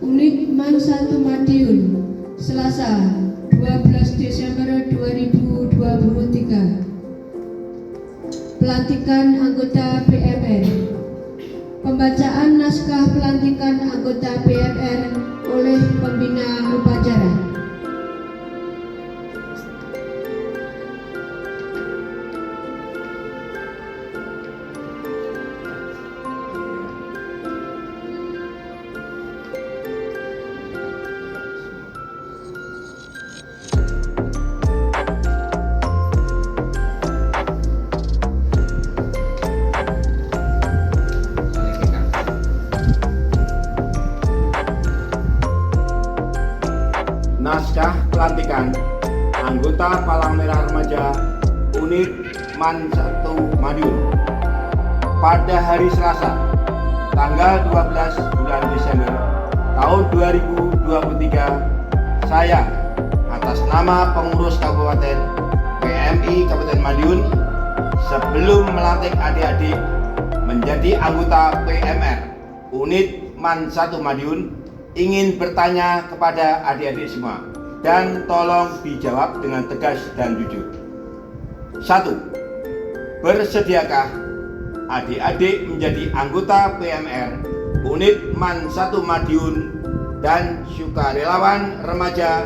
Unit Man 1 Madiun, Selasa 12 Desember 2023. Pelantikan anggota PMR. Pembacaan naskah pelantikan anggota PMR oleh pembina upacara. Naskah pelantikan anggota Palang Merah Remaja Unit Man 1 Madiun pada hari Selasa tanggal 12 bulan Desember tahun 2023. Saya atas nama pengurus Kabupaten PMI Kabupaten Madiun, sebelum melantik adik-adik menjadi anggota PMR Unit Man 1 Madiun, ingin bertanya kepada adik-adik semua, dan tolong dijawab dengan tegas dan jujur. 1. Bersediakah adik-adik menjadi anggota PMR Unit Man 1 Madiun dan sukarelawan remaja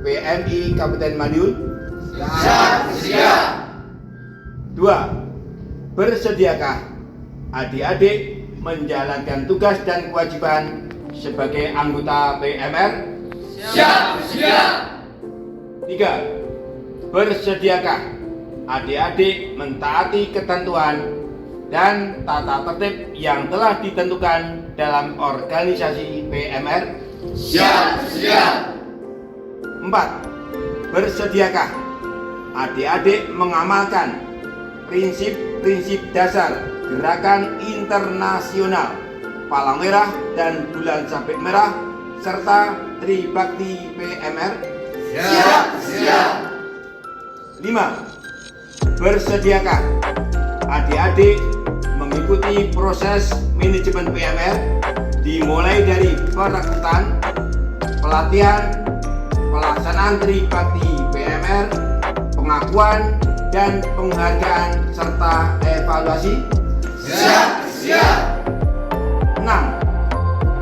PMI Kabupaten Madiun? Siap. 2. Bersediakah adik-adik menjalankan tugas dan kewajiban sebagai anggota PMR? Siap. 3. Bersediakah adik-adik mentaati ketentuan dan tata tertib yang telah ditentukan dalam organisasi PMR? Siap. 4. Bersediakah adik-adik mengamalkan prinsip-prinsip dasar gerakan internasional Palang Merah dan Bulan Sabit Merah serta Tribakti PMR? Siap. 5. Bersediakah adik-adik mengikuti proses manajemen PMR dimulai dari perekrutan, pelatihan, pelaksanaan Tribakti PMR, pengakuan dan penghargaan serta evaluasi? Siap. 6.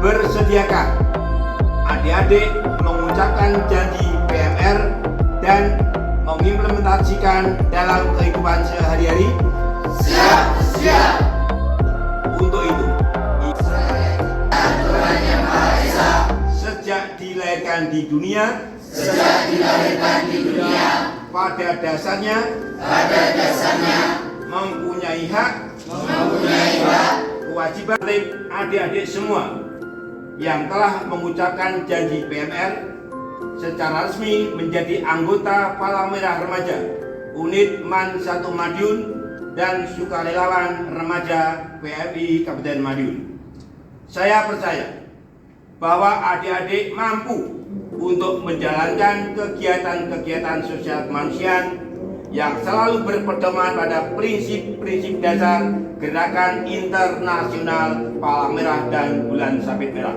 Bersediakah adik-adik mengucapkan janji PMR dan mengimplementasikan dalam kehidupan sehari-hari? Siap. Untuk itu, Tuhan Yang Maha Esa, sejak dilahirkan di dunia, pada dasarnya mempunyai hak, kewajiban adik-adik semua yang telah mengucapkan janji PMR secara resmi menjadi anggota Palang Merah Remaja Unit Man 1 Madiun dan sukarelawan remaja PMI Kabupaten Madiun. Saya percaya bahwa adik-adik mampu untuk menjalankan kegiatan-kegiatan sosial kemanusiaan yang selalu berpedoman pada prinsip-prinsip dasar gerakan internasional Palang Merah dan Bulan Sabit Merah.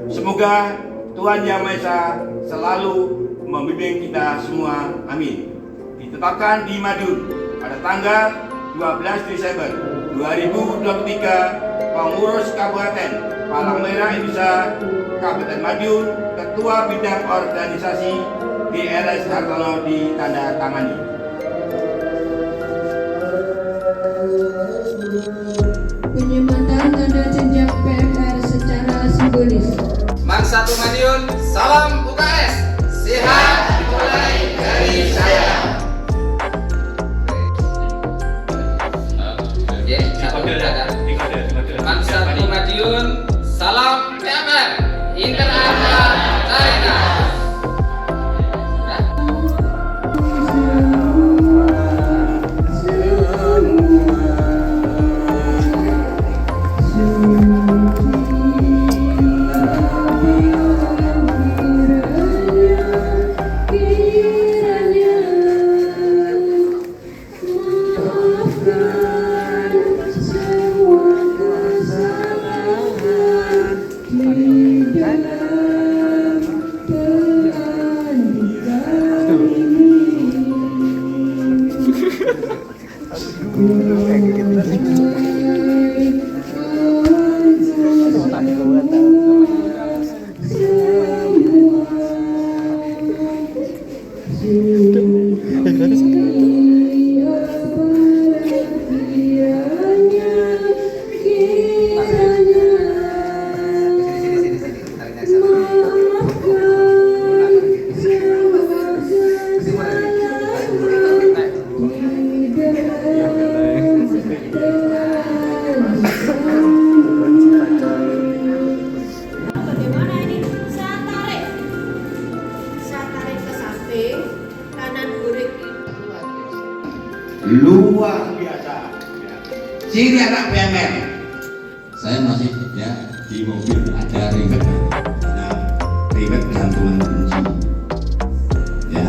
Semoga Tuhan Yang Maha Esa selalu membimbing kita semua. Amin. Ditetapkan di Madiun pada tanggal 12 Desember 2023, pengurus Kabupaten Palang Merah Indonesia Kabupaten Madiun, Ketua Bidang Organisasi DRS Hartono ditandatangani. Penyematan tanda jenjang PMR secara simbolis. Man 1 Madiun, salam UKS. Sehat dimulai dari saya. Man 1 Madiun, salam PMR. Interarta China. Bagaimana ini? Saya tarik ke samping, kanan gurik. Luar biasa. Ciri anak PMR. Saya masih ya di mobil ada ribet gantungan kunci ya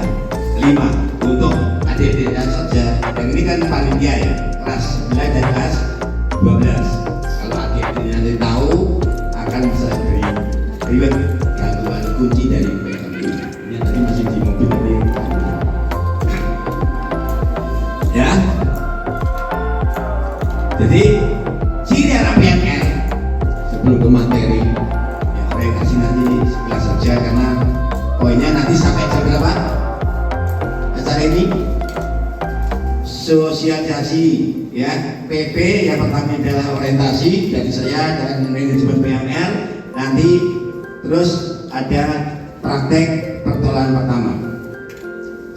5 untuk adik-adiknya saja. Yang ini kan panitia ya kelas 9 dan kelas 12. Kalau adik-adiknya nanti tahu akan saya beri ribet gantungan kunci dari PMI. Ini tadi masih di mobil nanti ya. Jadi ciri anak PMR sebelum ke materi ya saya kasih nanti sebelah saja karena poinnya nanti sampai jam berapa acara ini. Sosialisasi ya PP yang pertama adalah orientasi dari saya dan manajemen PMR, nanti terus ada praktek pertolongan pertama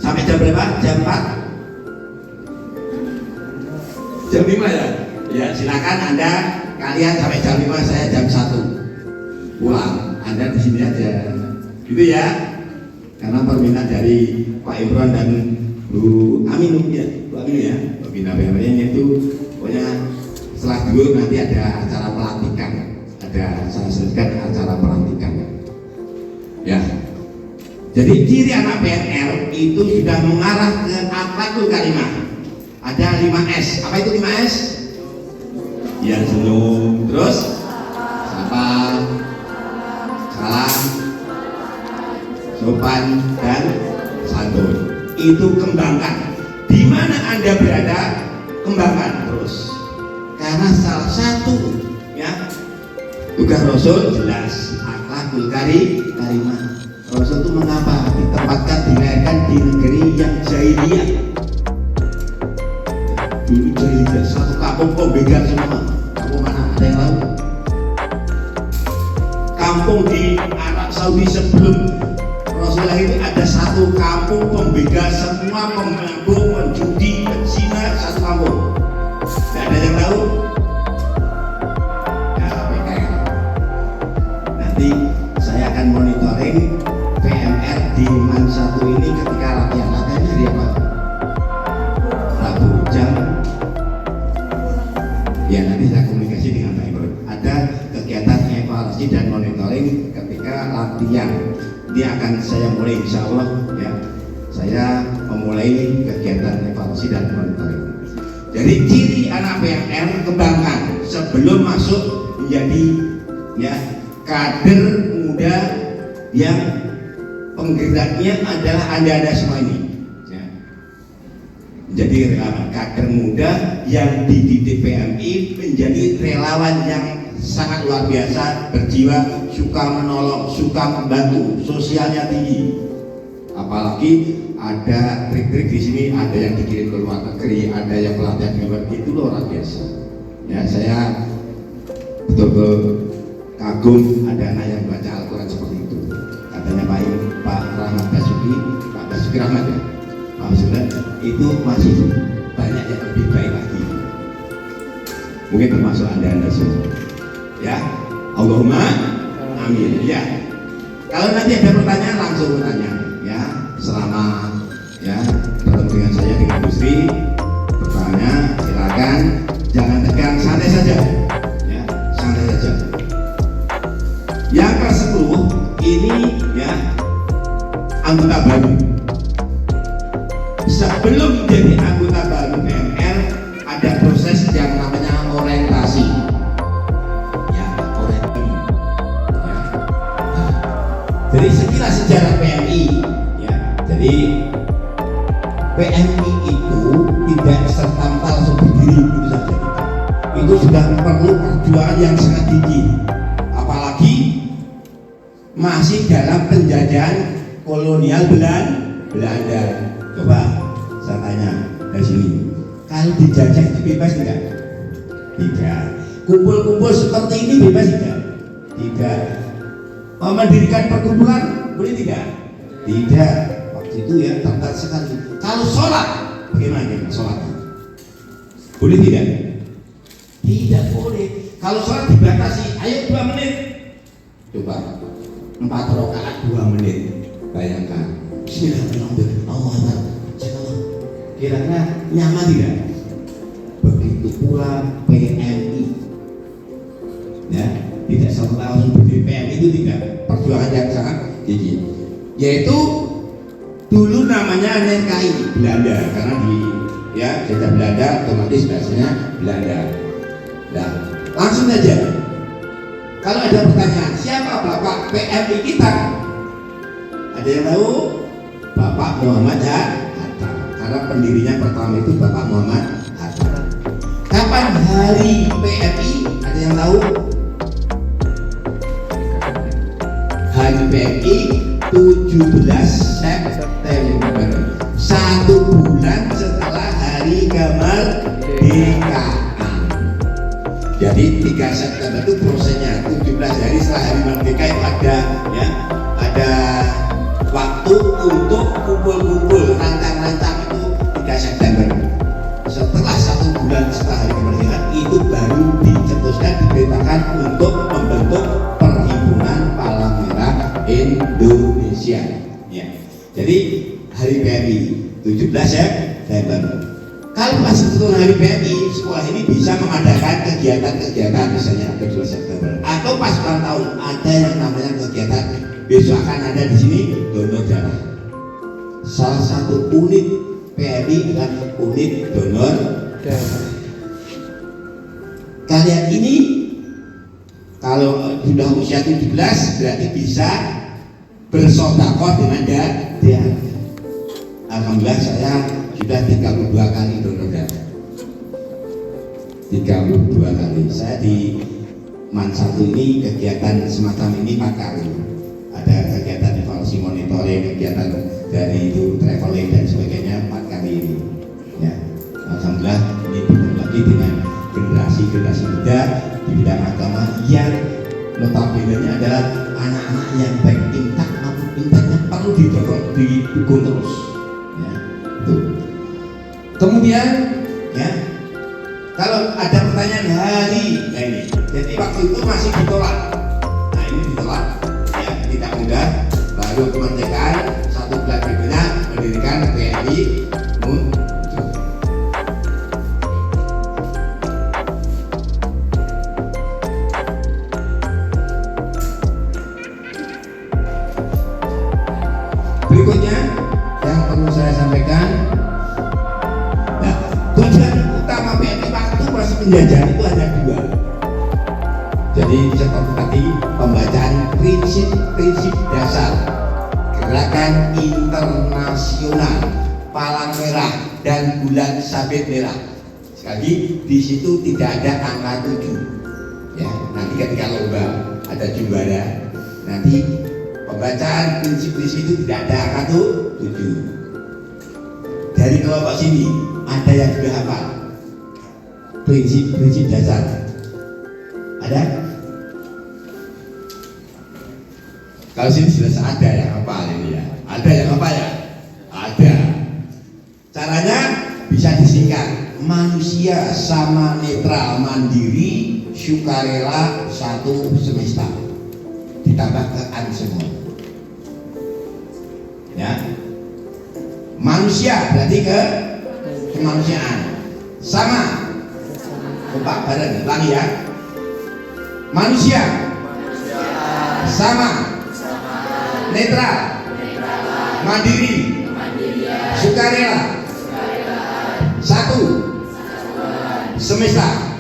sampai jam berapa? Jam 4 jam 5 ya? Ya silakan Anda kalian sampai jam 5, saya jam 1 pulang. Anda di sini aja gitu ya, karena permintaan dari Pak Imron dan Bu Amin ya, Bu Amin ya, pembina PMR itu pokoknya setelah dulu nanti ada acara pelantikan, ada saya sebutkan acara pelantikan ya. Jadi ciri anak PMR itu sudah mengarah ke akhlakul karimah. Ada 5S. Apa itu 5S? Ya senyum, terus sapa, salam, sopan dan santun. Itu kembangkan. Di mana Anda berada, kembangkan terus. Karena salah satu ya tugas Rasul jelas akhlakul karimah. Rasul itu mengapa ditempatkan dilahirkan di negeri yang jahiliyah. Dulu jahiliyah satu kampung pembegal semua. Kampung mana ada yang tahu? Kampung di Arab Saudi sebelum Rasulullah itu ada satu kampung pembegal semua, pemabuk, penjudi, pezina, satu kampung. Tidak ada yang tahu? Ya, PKR. Nanti saya akan monitoring PMR di Man 1 ini ketika latihannya hari apa? Rabu jam. Ya nanti saya komunikasi dengan Pak Imron. Ada kegiatan evaluasi dan monitoring ketika latihan. Ini akan saya mulai insya Allah ya. Saya memulai kegiatan evaluasi dan monitoring. Jadi ciri anak PMR kembangkan sebelum masuk menjadi ya kader muda yang penggeraknya adalah Anda semua ini ya. Menjadi relawan kader muda yang dididik PMI menjadi relawan yang sangat luar biasa, berjiwa, suka menolong, suka membantu, sosialnya tinggi. Apalagi ada trik-trik di sini, ada yang dikirim ke luar negeri, ada yang pelatihan di luar, itu luar biasa. Ya saya betul-betul kagum ada anak yang baca Al-Quran seperti itu. Katanya Pak Rahmat Basuki, Pak Basuki Rahmat ya, Pak Basuki itu masih banyak yang lebih baik lagi. Mungkin termasuk anda semua. Ya, Allahumma amin. Ya, kalau nanti ada pertanyaan langsung bertanya. Ya, selama ya bertemu dengan saya di industri, bertanya silakan, jangan tegang, santai saja. Ya, santai saja. Yang ke-10 ini ya anggota baru. Sebelum menjadi anggota baru PMR ada proses yang namanya orientasi. Jadi sekilas sejarah PMI ya. Jadi PMI itu tidak serta-merta diri itu saja. Itu sudah perlu perjuangan yang sangat tinggi, apalagi masih dalam penjajahan kolonial Belanda. Coba saya tanya dari sini, kalau dijajah itu bebas tidak? Tidak. Kumpul-kumpul seperti ini bebas tidak? Tidak. Mendirikan perkumpulan boleh tidak? Tidak. Waktu itu ya ketat sekali. Kalau sholat, bagaimana sholat? Boleh tidak? Tidak boleh. Kalau sholat dibatasi, ayo 2 menit. Coba 4 rakaat 2 menit. Bayangkan. Bismillahirrahmanirrahim. Kira-kira nyaman tidak? Begitu pula PMI. Ya, tidak serta langsung berdiri. PMI itu tidak, perjuangan yang sangat tinggi. Yaitu dulu namanya NKRI Belanda, karena di jajah Belanda otomatis bahasanya Belanda. Nah, langsung saja. Kalau ada pertanyaan, siapa Bapak PMI kita? Ada yang tahu? Bapak Muhammad Hatta. Karena pendirinya pertama itu Bapak Muhammad Hatta. Kapan hari PMI? Ada yang tahu? Hari PMI 17 September, 1 bulan setelah hari kemerdekaan. Jadi 3 September itu prosesnya, 17 hari setelah hari merdeka itu ada waktu untuk kumpul-kumpul, rancang-rancang itu 3 September. Setelah 1 bulan setelah hari kemerdekaan itu baru dicetuskan, diberitakan untuk membentuk Perhimpunan Palang Merah Indonesia. Ya. Jadi hari PMI 17 September. Kalau pas setelah hari PMI, sekolah ini bisa mengadakan kegiatan-kegiatan, misalnya 2 September. Atau pas ulang tahun ada yang namanya kegiatan. Besok akan ada di sini donor darah. Salah satu unit PMI adalah unit donor darah. Kalian ini kalau sudah usia 17 berarti bisa bersedekah dengan darah. Alhamdulillah saya sudah 32 kali donor darah. 32 kali. Saya di Man 1 ini kegiatan semacam ini 4 kali. Ada kegiatan evaluasi monitoring, kegiatan dari itu traveling dan sebagainya 4 kali ini. Ya, alhamdulillah ini belum lagi dengan generasi muda di bidang agama yang notabene adalah anak-anak yang baik intak maupun intaknya perlu didukung terus. Ya, itu. Kemudian ya, kalau ada pertanyaan hari ini, jadi waktu itu masih ditolak. Nah ini ditolak. Tidak mudah, baru kemerdekaan 1 bulan berikutnya mendirikan PMI muncul. Berikutnya yang perlu saya sampaikan, nah, tujuan utama PMI waktu masih penjajahan itu ada 2. Jadi seperti tadi pembacaan prinsip-prinsip dasar Gerakan Internasional Palang Merah dan Bulan Sabit Merah. Sekali di situ tidak ada angka 7. Ya, nanti ketika lomba ada juara, nanti pembacaan prinsip-prinsip itu tidak ada angka 7. Dari kelompok sini ada yang sudah hafal prinsip-prinsip dasar? Ada? Kalau sini sudah ada yang hafal ini ya. Ada yang apa ya? Ada. Caranya bisa disingkat. Manusia sama netral, mandiri, sukarela, satu semesta. Ditambah ke an semua. Ya. Manusia berarti ke kemanusiaan. Sama. Kompak bareng, ulangi ya. Manusia. Sama. Netral, mandiri, sukarela, satu, semesta.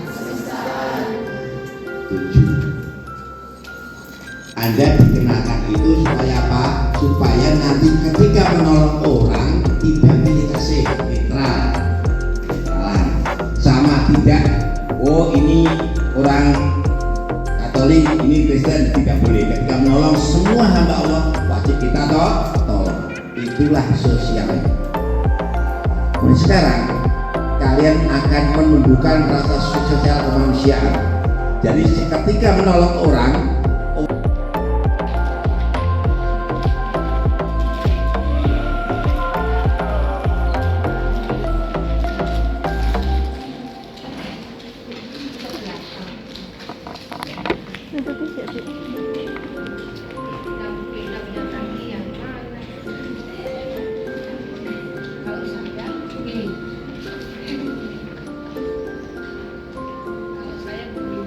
7. Anda dikenakan itu supaya apa? Supaya nanti ketika menolong orang tidak milih kasih, netral, sama tidak, oh ini orang Katolik, ini Kristen, tidak boleh. Ketika menolong semua hamba Allah, wajib kita tolong. Itulah sosialnya. Mulai sekarang kalian akan menumbuhkan rasa sosial kemanusiaan. Jadi ketika menolong orang, Kalau saya begini. Kalau saya begini.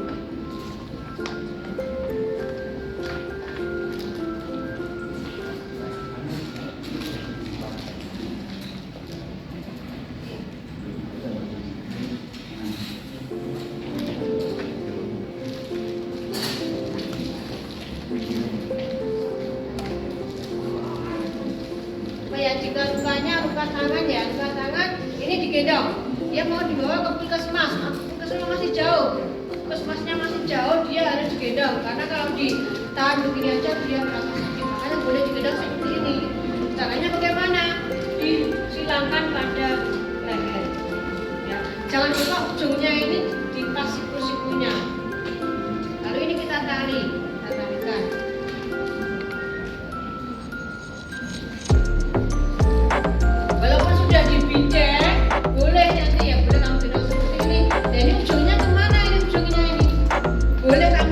Ya, jika lukanya luka tangan ya, luka tangan ini digendong. Dia mau dibawa ke puskesmas, puskesmas masih jauh, puskesmasnya masih jauh, dia harus digendong. Karena kalau ditahan begini aja dia merasa sakit, makanya boleh digendong seperti ini. Caranya bagaimana? Disilangkan pada leher. Ya, jangan lupa ujungnya ini dipas siku-sikunya. Lalu ini kita tarikan. Walaupun sudah dibidek, boleh nanti ya, boleh kamu gendong seperti ini. Dan ini ujungnya kemana ini ujungnya ini? Boleh kamu